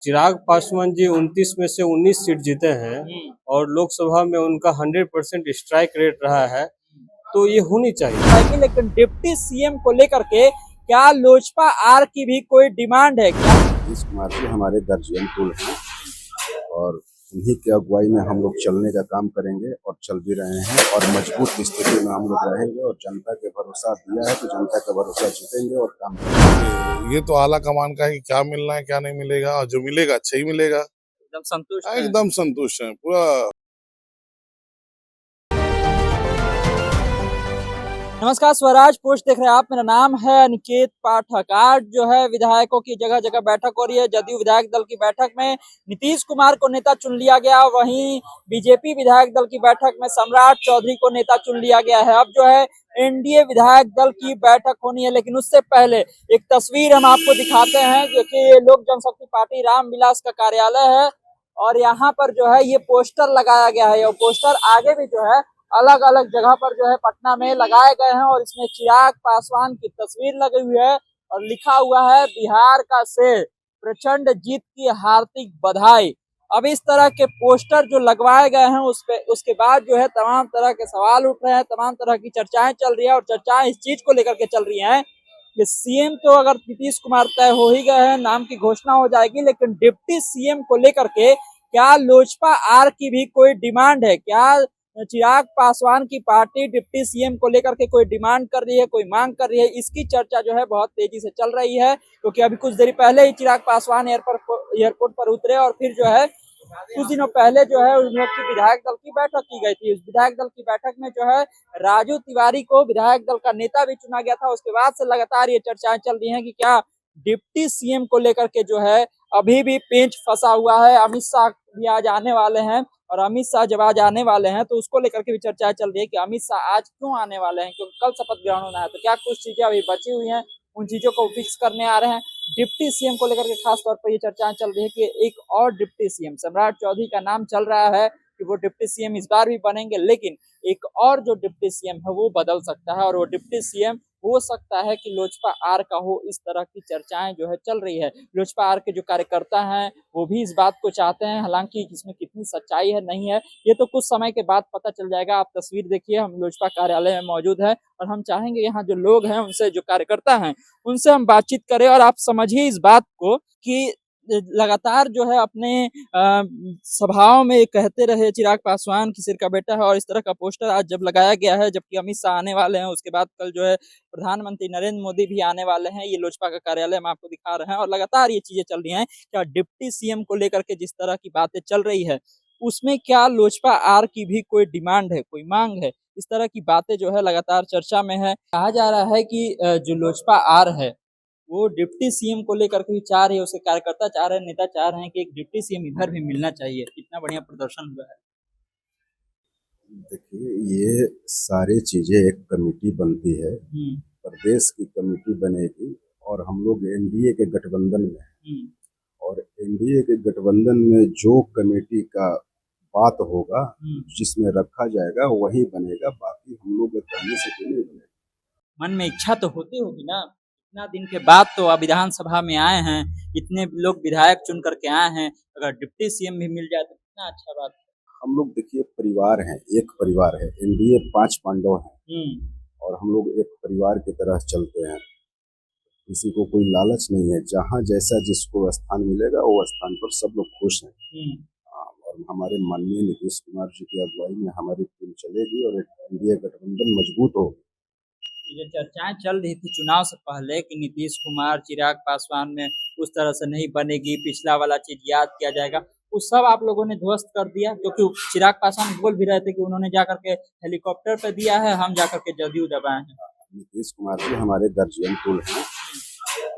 चिराग पासवान जी 29 में से 19 सीट जीते हैं और लोकसभा में उनका 100% स्ट्राइक रेट रहा है, तो ये होनी चाहिए। लेकिन डिप्टी सीएम को लेकर के क्या लोजपा आर की भी कोई डिमांड है क्या? नीतीश कुमार जी हमारे गार्जियन कुल हैं और उन्हीं की अगुवाई में हम लोग चलने का काम करेंगे और चल भी रहे हैं और मजबूत स्थिति में हम लोग रहेंगे और जनता के भरोसा दिया है तो जनता का भरोसा जीतेंगे और काम करेंगे। ये तो आला कमान का है कि क्या मिलना है क्या नहीं मिलेगा, और जो मिलेगा अच्छा ही मिलेगा। एकदम संतुष्ट हैं? एकदम संतुष्ट है पूरा। नमस्कार, स्वराज पोस्ट देख रहे हैं आप। मेरा नाम है अनिकेत पाठक। आज जो है विधायकों की जगह जगह बैठक हो रही है। जदयू विधायक दल की बैठक में नीतीश कुमार को नेता चुन लिया गया, वहीं बीजेपी विधायक दल की बैठक में सम्राट चौधरी को नेता चुन लिया गया है। अब जो है एनडीए विधायक दल की बैठक होनी है, लेकिन उससे पहले एक तस्वीर हम आपको दिखाते हैं जो कि लोक जनशक्ति पार्टी रामविलास का कार्यालय है और यहाँ पर जो है ये पोस्टर लगाया गया है। और पोस्टर आगे भी जो है अलग अलग जगह पर जो है पटना में लगाए गए हैं और इसमें चिराग पासवान की तस्वीर लगी हुई है और लिखा हुआ है बिहार का शेर, प्रचंड जीत की हार्दिक बधाई। अब इस तरह के पोस्टर जो लगवाए गए हैं उसके बाद जो है तमाम तरह के सवाल उठ रहे हैं, तमाम तरह की चर्चाएं चल रही है और चर्चाएं इस चीज को लेकर के चल रही हैं कि सीएम तो अगर नीतीश कुमार तय हो ही गए हैं, नाम की घोषणा हो जाएगी, लेकिन डिप्टी सीएम को लेकर के क्या लोजपा आर की भी कोई डिमांड है क्या? चिराग पासवान की पार्टी डिप्टी सीएम को लेकर के कोई डिमांड कर रही है, कोई मांग कर रही है, इसकी चर्चा जो है बहुत तेजी से चल रही है। क्योंकि अभी कुछ देर पहले ही चिराग पासवान एयरपोर्ट पर उतरे और फिर जो है कुछ दिनों पहले जो है उन लोग की विधायक दल की बैठक की गई थी। उस विधायक दल की बैठक में जो है राजू तिवारी को विधायक दल का नेता भी चुना गया था। उसके बाद से लगातार ये चर्चाएं चल रही है कि क्या डिप्टी सीएम को लेकर के जो है अभी भी पेंच फंसा हुआ है। अमित शाह भी आज आने वाले हैं और अमित शाह जब आज आने वाले हैं तो उसको लेकर के भी चर्चा चल रही है कि अमित शाह आज क्यों आने वाले हैं, क्योंकि कल शपथ ग्रहण होना है। तो क्या कुछ चीजें अभी बची हुई हैं, उन चीजों को फिक्स करने आ रहे हैं। डिप्टी सीएम को लेकर के खास तौर पर ये चर्चाएं चल रही है कि एक और डिप्टी सीएम सम्राट चौधरी का नाम चल रहा है कि वो डिप्टी सीएम इस बार भी बनेंगे, लेकिन एक और जो डिप्टी सीएम है वो बदल सकता है और वो डिप्टी सीएम हो सकता है कि लोजपा आर का हो। इस तरह की चर्चाएं जो है चल रही है। लोजपा आर के जो कार्यकर्ता हैं वो भी इस बात को चाहते हैं, हालांकि इसमें कितनी सच्चाई है नहीं है ये तो कुछ समय के बाद पता चल जाएगा। आप तस्वीर देखिए, हम लोजपा कार्यालय में मौजूद है और हम चाहेंगे यहाँ जो लोग हैं उनसे, जो कार्यकर्ता हैं उनसे हम बातचीत करें और आप समझिए इस बात को कि लगातार जो है अपने सभाओं में कहते रहे चिराग पासवान की सिर का बेटा है और इस तरह का पोस्टर आज जब लगाया गया है, जबकि अमित शाह आने वाले हैं, उसके बाद कल जो है प्रधानमंत्री नरेंद्र मोदी भी आने वाले हैं। ये लोजपा का कार्यालय हम आपको दिखा रहे हैं और लगातार ये चीजें चल रही हैं। क्या डिप्टी सीएम को लेकर के जिस तरह की बातें चल रही है उसमें क्या लोजपा आर की भी कोई डिमांड है, कोई मांग है? इस तरह की बातें जो है लगातार चर्चा में है। कहा जा रहा है कि जो लोजपा आर है वो डिप्टी सीएम को लेकर के भी चाह रही है, उसके कार्यकर्ता चाह रहे हैं, नेता चाह रहे हैं कि एक डिप्टी सीएम इधर भी मिलना चाहिए। कितना बढ़िया प्रदर्शन हुआ है। देखिए ये सारी चीजें एक कमेटी बनती है, प्रदेश की कमेटी बनेगी और हम लोग एनडीए के गठबंधन में हैं और एनडीए के गठबंधन में जो कमेटी का बात होगा जिसमें रखा जाएगा वही बनेगा, बाकी हम लोग के कहने से कोई नहीं बनेगा। मन में इच्छा तो होती होगी ना, इतना दिन के बाद तो अब विधानसभा में आए हैं, इतने लोग विधायक चुन करके आए हैं, अगर डिप्टी सीएम भी मिल जाए तो कितना अच्छा बात है। हम लोग देखिए परिवार हैं, एक परिवार है, एनडीए 5 पांडव हैं और हम लोग एक परिवार की तरह चलते हैं। किसी को कोई लालच नहीं है, जहाँ जैसा जिसको स्थान मिलेगा वो स्थान पर सब लोग खुश हैं। और हमारे माननीय नीतीश कुमार जी की अगुवाई में हमारी टीम चलेगी और एनडीए गठबंधन मजबूत होगी। जो चर्चाएं चल रही थी चुनाव से पहले कि नीतीश कुमार चिराग पासवान में उस तरह से नहीं बनेगी, पिछला वाला चीज याद किया जाएगा, वो सब आप लोगों ने ध्वस्त कर दिया। क्योंकि चिराग पासवान बोल भी रहे थे कि उन्होंने जाकर के हेलीकॉप्टर पे दिया है, हम जाकर के जदयू दबाए हैं। नीतीश कुमार जी हमारे गार्जियन कुल हैं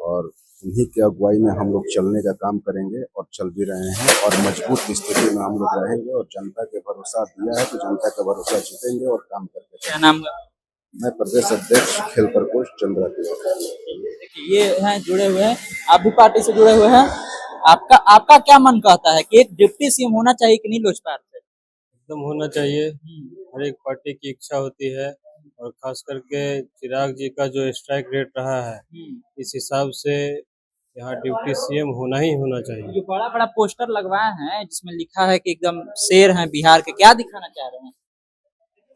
और उन्हीं की अगुवाई में हम लोग चलने का काम करेंगे और चल भी रहे हैं और मजबूत स्थिति में हम लोग रहेंगे और जनता के भरोसा दिया है तो जनता का भरोसा जीतेंगे और काम करके। क्या नाम है? मैं प्रदेश अध्यक्ष खेल प्रकोष्ठ चंद्रा तिवारी। ये हैं जुड़े हुए हैं, आप भी पार्टी से जुड़े हुए हैं। आपका आपका क्या मन कहता है कि एक डिप्टी सीएम होना चाहिए कि नहीं लोजपा से? एकदम होना चाहिए, हर एक पार्टी की इच्छा होती है और खास करके चिराग जी का जो स्ट्राइक रेट रहा है इस हिसाब से यहाँ डिप्टी सीएम होना ही होना चाहिए। जो बड़ा बड़ा पोस्टर लगवाए हैं जिसमें लिखा है कि एकदम शेर हैं बिहार के, क्या दिखाना चाह रहे हैं?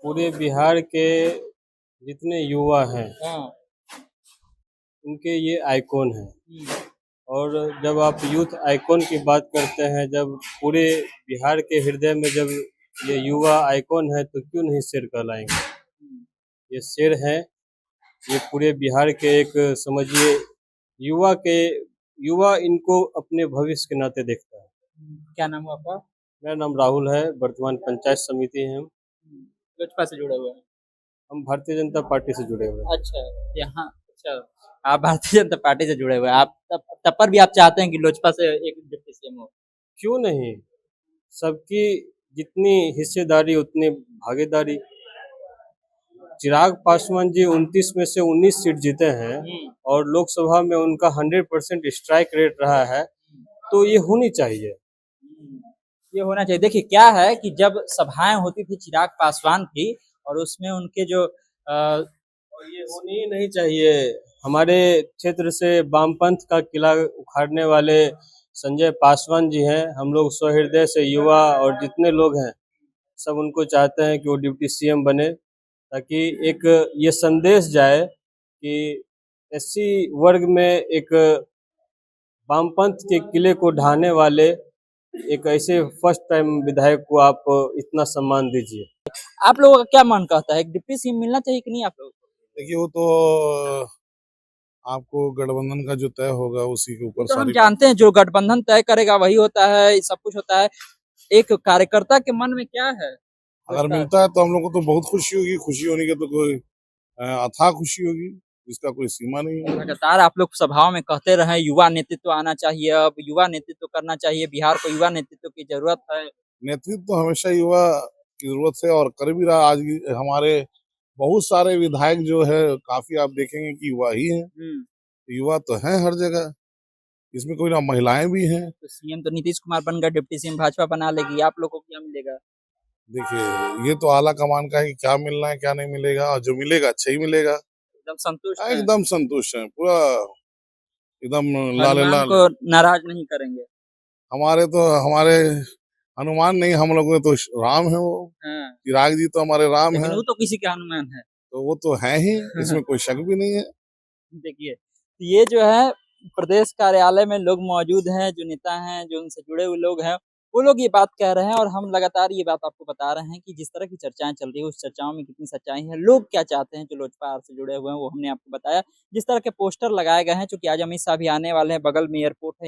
पूरे बिहार के जितने युवा हैं हाँ। उनके ये आइकॉन हैं। और जब आप यूथ आइकॉन की बात करते हैं, जब पूरे बिहार के हृदय में जब ये युवा आइकॉन है तो क्यों नहीं शेर कहलाएंगे। ये शेर हैं, ये पूरे बिहार के एक समझिए युवा इनको अपने भविष्य के नाते देखता है। क्या नाम हुआ आपका? मेरा नाम राहुल है, वर्तमान पंचायत समिति हैं हम। लोजपा से जुड़े हुए हैं? हम भारतीय जनता पार्टी से जुड़े हुए हैं। अच्छा, यहाँ अच्छा, आप भारतीय जनता पार्टी से जुड़े हुए हैं। आप तब पर भी आप चाहते हैं कि लोजपा से एक डिप्टी सीएम हो? क्यों नहीं, सबकी जितनी हिस्सेदारी उतनी भागीदारी। चिराग पासवान जी 29 में से 19 सीट जीते हैं और लोकसभा में उनका 100% स्ट्राइक रेट रहा है, तो ये होनी चाहिए। ये होना चाहिए। देखिए क्या है कि जब सभाएं होती थी चिराग पासवान की और उसमें उनके जो और ये होनी ही नहीं चाहिए। हमारे क्षेत्र से वामपंथ का किला उखाड़ने वाले संजय पासवान जी हैं। हम लोग सहृदय से युवा और जितने लोग हैं सब उनको चाहते हैं कि वो डिप्टी सीएम बने, ताकि एक ये संदेश जाए कि एससी वर्ग में एक वामपंथ के किले को ढाने वाले एक ऐसे फर्स्ट टाइम विधायक को आप इतना सम्मान दीजिए। आप लोगों का क्या मन कहता है, एक डिप्टी सीएम मिलना चाहिए कि नहीं आप लोगों को? देखिए वो तो आपको गठबंधन का जो तय होगा उसी के ऊपर तो हम सारी जानते हैं जो गठबंधन तय करेगा वही होता है, सब कुछ होता है। एक कार्यकर्ता के मन में क्या है? अगर मिलता है तो हम लोग को तो बहुत खुशी होगी। खुशी होने की तो कोई अथाह खुशी होगी, जिसका कोई सीमा नहीं है। लगातार आप लोग सभाओं में कहते रहे युवा नेतृत्व आना चाहिए, अब युवा नेतृत्व करना चाहिए, बिहार को युवा नेतृत्व की जरूरत है। नेतृत्व तो हमेशा युवा की जरूरत है और कर भी रहा। आज हमारे बहुत सारे विधायक जो है काफी आप देखेंगे कि युवा ही हैं। युवा तो हैं हर जगह, इसमें कोई ना महिलाएं भी हैं। तो सीएम तो नीतीश कुमार बन गए, डिप्टी सीएम भाजपा बना लेगी, आप लोगों को क्या मिलेगा? देखिए ये तो आला कमान का है कि क्या मिलना है क्या नहीं मिलेगा, और जो मिलेगा अच्छा ही मिलेगा। एकदम संतुष्ट हैं? एकदम संतुष्ट है, पूरा एकदम लाल हनुमान लाल। को नाराज नहीं करेंगे? हमारे हनुमान नहीं, हम लोग तो राम है वो। हाँ। चिराग जी तो हमारे राम लेकिन हैं, वो तो किसी के हनुमान है। तो वो तो हैं ही, इसमें कोई शक भी नहीं है। देखिए ये जो है प्रदेश कार्यालय में लोग मौजूद हैं, जो नेता हैं, जो उनसे जुड़े हुए लोग हैं, वो लोग ये बात कह रहे हैं और हम लगातार ये बात आपको बता रहे हैं कि जिस तरह की चर्चाएं चल रही है उस चर्चाओं में कितनी सच्चाई है, लोग क्या चाहते हैं जो लोजपा से जुड़े हुए हैं वो हमने आपको बताया। जिस तरह के पोस्टर लगाए गए हैं, चूंकि आज अमित शाह भी आने वाले हैं, बगल में एयरपोर्ट है।